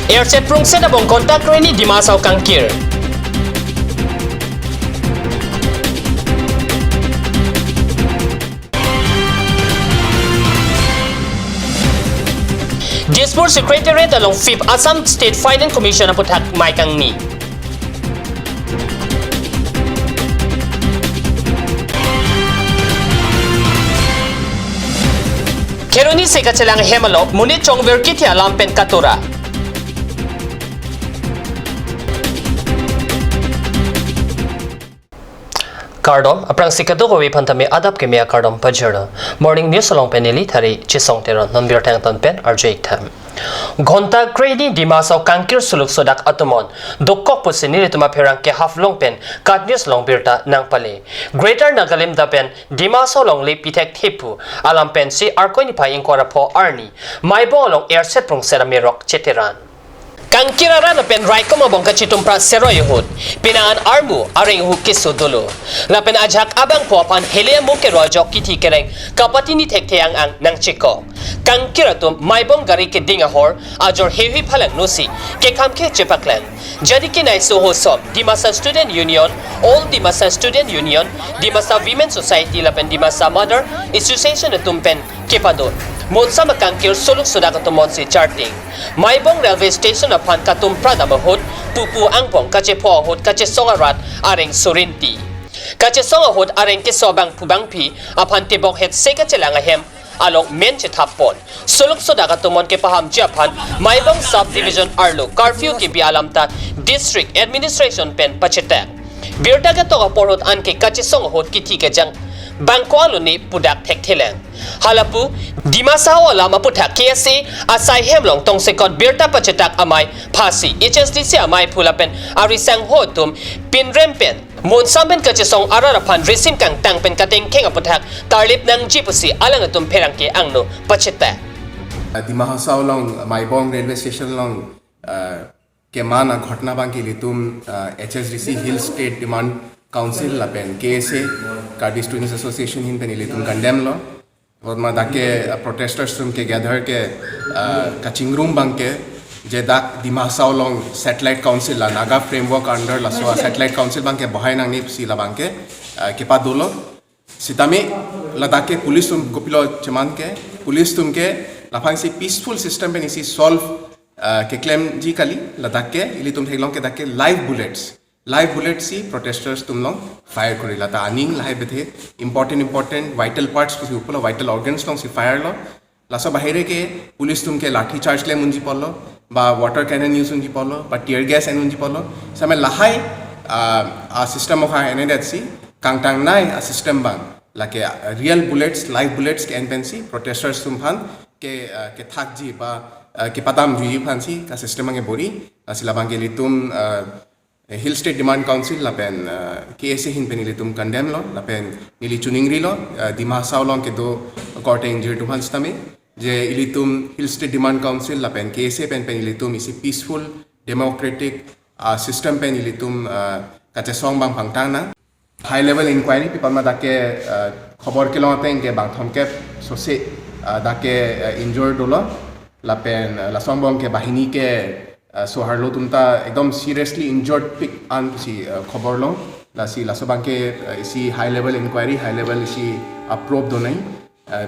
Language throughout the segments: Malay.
Airset prungset abong kontak ni Dimasaw Kangkir. Dispur Secretariat along 5th Assam State Finance Commission ang puthak Maikang ni. Keroni se kacelang hemalok munit chong verkitya lampen katura. Kardom aprang sikado ko wipantami adap ke mea kardom pajero morning news along penili thari chisong teron non birtang ton pen RJ tham Ghonta Grady Dimasaw Kangkir suluk sodak atumon dokkok pusini rituma pherang ke half long pen kat news long birta nang pale Greater Nagalim da pen Dimasaw long le pitek thipu alam pen si arkoni paying kora pho arni maibo long airset prong seramirok cheteran Kangkirara na pen right ko mabong kachitumpra seroy hud pinaan armu aring hukiso dolo la pen ajak abang po pan hele mo ke rojok kiti kereng kapatini thekte ang nang chiko Kangkiratum maibong gari ke dinga hor ajor heavy phalang nusi ke kamke chepaklan jadi ke nai soho sob Dimasa Student Union All Dimasa Student Union Dimasa Women Society la pen Dimasa Mother Association tumpen kepador Monsa makangkir suluk sudah ketumon si charting. Maibong railway station apan katum prada mahut pupu angpong kace po hut kace songarat areng surinti. Kace songahut areng ke sobang pubang pi apan tibok het seka celanga hem along menche tapon. Suluk sudah ketumon ke paham Japan Maibong subdivision arlo curfew ke bi alam ta district administration pen pacetek. Birda ke toga porhut anke kace songahut kiti ke jang Bangkwalo ni pudak tektilang. Halapu Dimasaw alam aputak KSA asai hemlong tong sekot birta pacetak amai pasi HSDC amai pulapen arisang hotum pinrempen mon samben kacesong ararapan resim kang tangpen kateng keng aputak tarlip nang jipusi alang atum perangke angno pacetak. Dimasaw long maibong railway station long ke mana घटना बांकी लितुम HSDC Hill State Demand Council la pen KSA Cardi Students Association hin pen litum condemn lo और मा दाके protesters तुम के gather के kaching room bangke je dak Dimasaw long satellite council la naga framework under la so satellite council bangke bahai nang ni si la bangke ke pa dolo sitami la dake police tum kopilo chaman ke police tum ke la phang si peaceful system pen isi solve ke claim ji kali la dake ili tum thailong ke dake live bullets si protesters tum long fire korila ta aning lai bethe important vital parts ki upolo vital organs long si fire lo laso bahire ke police tum ke lathi charge le munji pollo ba water cannon use unji pollo ba tear gas en unji pollo same lahai a system of ene that si kangtang nai a system bang like real bullets live bullets ke enpensi protesters tum phan ke thakji ba ke padam ji phan si ka system nge bori asila bang ke litum Hill State Demand Council la pen KSA hin pen ilitum condemn lo la pen nili chuningri lo Dimasaw long ke do court injury to hans tame je ilitum Hill State Demand Council la pen KSA pen ilitum isi peaceful democratic system pen ilitum kache song bang pangtana high level inquiry people ma dake khobor ke lo pen ke bang thom ke sose dake injured lo la pen la song bang ke bahini ke so harlo tumta ekdom seriously injured pick an si khobor lo la si la sobang ke isi high level inquiry high level isi approve do nai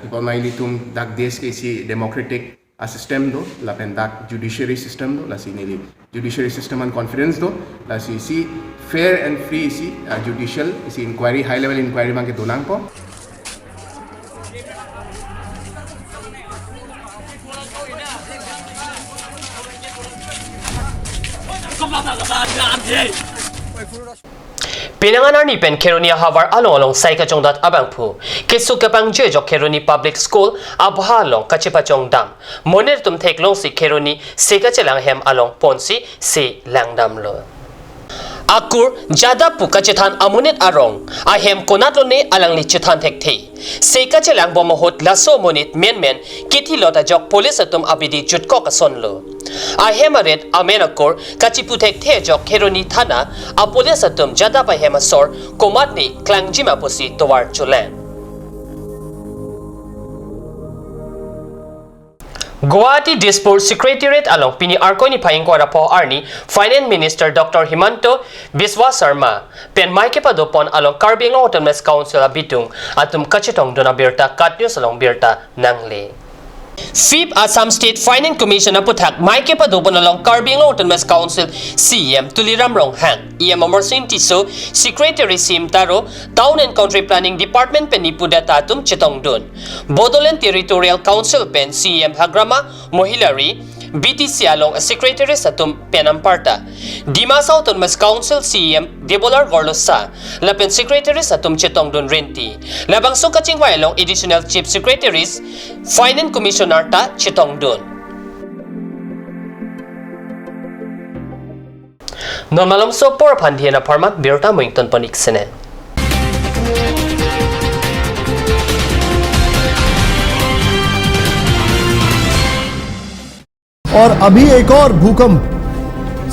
people mai litum dak desh ke isi democratic system do la pen dak judiciary system do la si nili judiciary system and confidence do la si fair and free isi judicial isi inquiry high level inquiry mang ke donang po Pinanganar ni pen Keroni havar along saika jongdat abangpu kesu kapang je jok Keroni Public School abhalong kachipachong dam moner tum theklong si Keroni seka chelang hem along ponsi se langdam lo Akur jada puka chethan amunet arong ahem konat lo ne alang li chethan thekthi seka chelang bomohot laso monit men kiti lota jok police atum abidi jutko ka sonlo ahemaret amenakor kachiputhek the jok Keroni thana a police atum jada pa hemasor komat ni klangjima posi towar chulen Guwahati Disport Secretariat along pini arkoni phaingko rapo arni Finance Minister Dr. Himanto Biswa Sharma pen maike padopon along Karbing Autonomous Council abitung atum kachitong dona birta katnews along birta nangle. Fifth Assam State Finance Commission aputhak maike padopon along Karbing Autonomous Council CM Tuliram Ronghang Amorsin Tiso Secretary Sim Taro Town and Country Planning Department penipuda tatum chitong dun Bodoland Territorial Council pen CM Hagrama Mohilari BTC along Secretary Satum Penamparta Dimas Autonomous Council CM Debolar Gorlosa Lapen Secretary Satum Chitong Dun Renti Labang Sukachingwa along Additional Chief Secretaries Finance Commissioner Ta Chitong Dun Normalom so por pandhiana parmat birta muington panik sene और अभी एक और भूकंप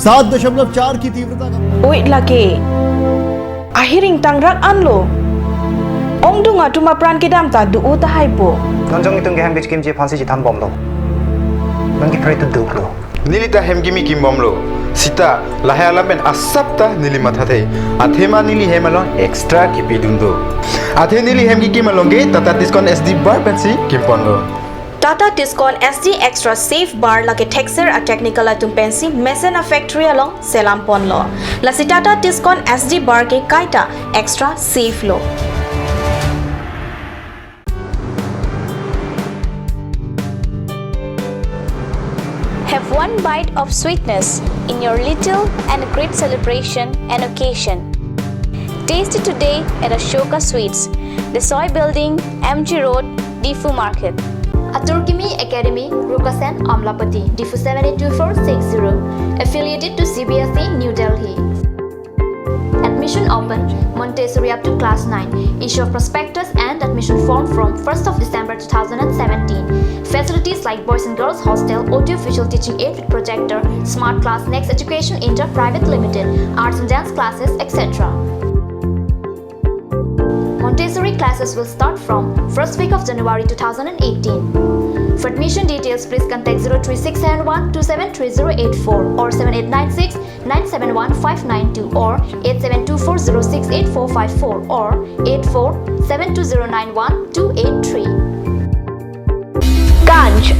7.4 की तीव्रता का Wait lagi. Ahiring tangrak anlo. Ong dunga tuma pran kidam ta du uta haipo. Nonjong itong geham bich kimchi phansi jitam bomlo. Nangki pray to duklo. Nilita hemgimi kimbomlo. Sita lahayala ben asapta nili mathate. Athema nili hemalon extra kipidundo. Athe nili hemgi kimalonge tata discount SD bar pensi kimponlo. Tata Discount SD Extra Safe Bar lagi texture a technical atum pensi Mesena Factory along Selampon lo. Lasi Tata Discount SD Bar ke kaita extra safe lo. Have one bite of sweetness in your little and great celebration and occasion. Taste it today at Ashoka Sweets, the Soy Building, MG Road, Difu Market. Aturkimi Academy, Rukasan, Amlapati, Difu 782460, affiliated to CBSE, New Delhi. Admission open, Montessori up to class 9. Issue of prospectus and admission form from 1st of December 2017. Facilities like Boys and Girls Hostel, audio visual teaching aid with projector, Smart Class Next Education Inter Private Limited, arts and dance classes, etc. Montessori classes will start from 1st week of January 2018. For admission details, please contact 03671 273084 or 7896 971 592 or 8724068454 or 8472091283. Ganj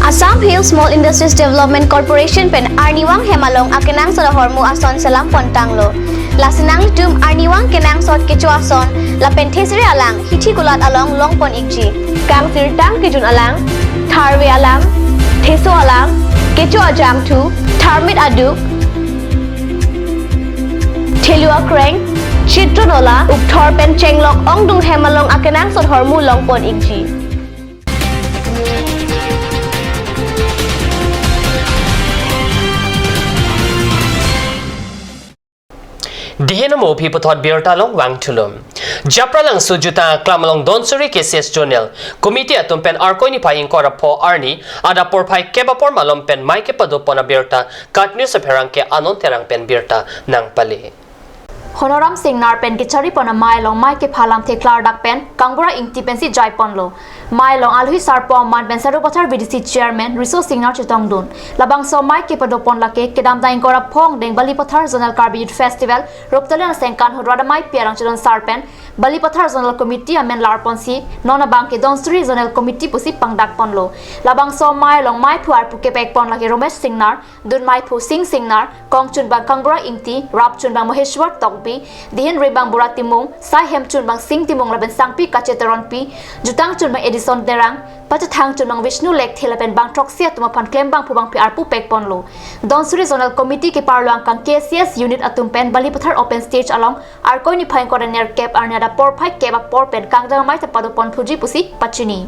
Assam Hill Small Industries Development Corporation pen Arniwang Hemalong akenang sa hormu ason salam pontanglo. Lasinang tum Arniwang kenang sot kecu ason la penthesri alang hithi kulat along longpon ikji. Kang tirtang kejun alang tharwe alang theso alang kecu ajam tu tharmit aduk Thelua kreng chitronola ukthor pen chenglok ongdung hemalong akenang sot hormu longpon ikji. Dihenamo pipotot birtalong wangtulum. Japralang sujuta klamalong donsuri keses jonel. Committee atumpen arkoi ni paying korapo arni ada porpai kebapor malompen maike padopona birta katnew sa perangke anon terang pen birta nang pali. Honoram Singnar pen kichari pona mailong mai ke phalam theklar dak pen kangbura ingti pensi jaipon lo mailong alhui sarpo man pen saru bothar BDC chairman Riso Singnar chitongdun labang so mai ke padopon lake kedam daing kora phong deng bali pothar zonal karbi youth festival roptalan sengkan hodra mai piarang chidon sarpen bali pothar zonal committee amen larponsi nona bang ke donsuri zonal committee pusi pangdak ponlo labang so mailong mai phuar puke pek pon lake Romesh Singnar dun mai phu Singnar kongchun bang kangbura ingti rapchun bang Maheshwar Tongpi dihin rebang burat timung sai hem chun bang sing timung laben sangpi kacheteron pi jutang chun bang Edison derang pachathang chun bang Vishnu lek thelapen bang troxia tuma phan klem bang phubang pi arpu pek ponlo donsuri zonal committee ke parluang kang KCS unit atumpen bali pathar open stage along arkoi ni phain korener cap arnada por phai keba por pen kangdang mai tapadopon phuji pusi pachini.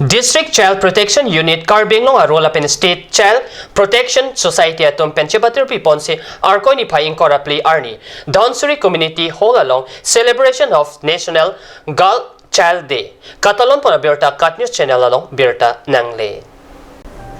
District Child Protection Unit Karbinglong a roll up in State Child Protection Society atum penchebatir piponse arkoi ni paying korapli arni donsuri community hall along celebration of National Girl Child Day katalon pona birta cut news channel along birta nangle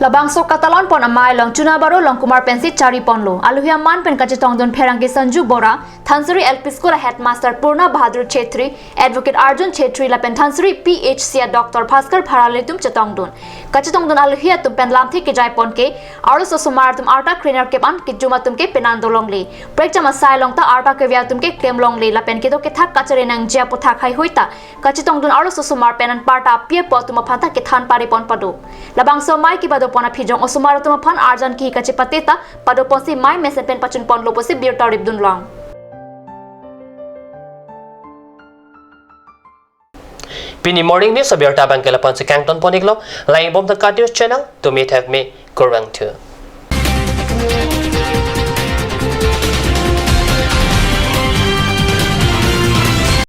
Labang so Catalan pon amai long Chuna Baro long Kumar Pensi Chari Ponlo. Aluhia Man Pen Kachitong Don Perangi Sanju Bora, Thansuri LP School Headmaster Purna Bahadur Chetri, Advocate Arjun Chetri Lapen Thansuri PHC Dr. Bhaskar Paralitum Chetong Don. Kachitong Don Aluhia tum pen lamthi ke jai pon ke, Arus Sumar tum Arta Cleaner ke pan ke Juma tum ke Penando Longli. Prekcha Masai long ta Arta ke via tum ke Kem Longli Lapen ke do ke thak kachare nang jia pothak hai hoita. Kachitong Don Arus Sumar penan parta pie potuma phata ke than pari pon padu. Labang so mai ki bado pona phijong osumar tuma phan arjan ki kache pateta pado posi mai mesen pen pachun pon lo posi bir tarib dun lang. Pini morning news abir tabang kela pansi kangton poniklo lain bom the cardio channel to meet have me korang tu.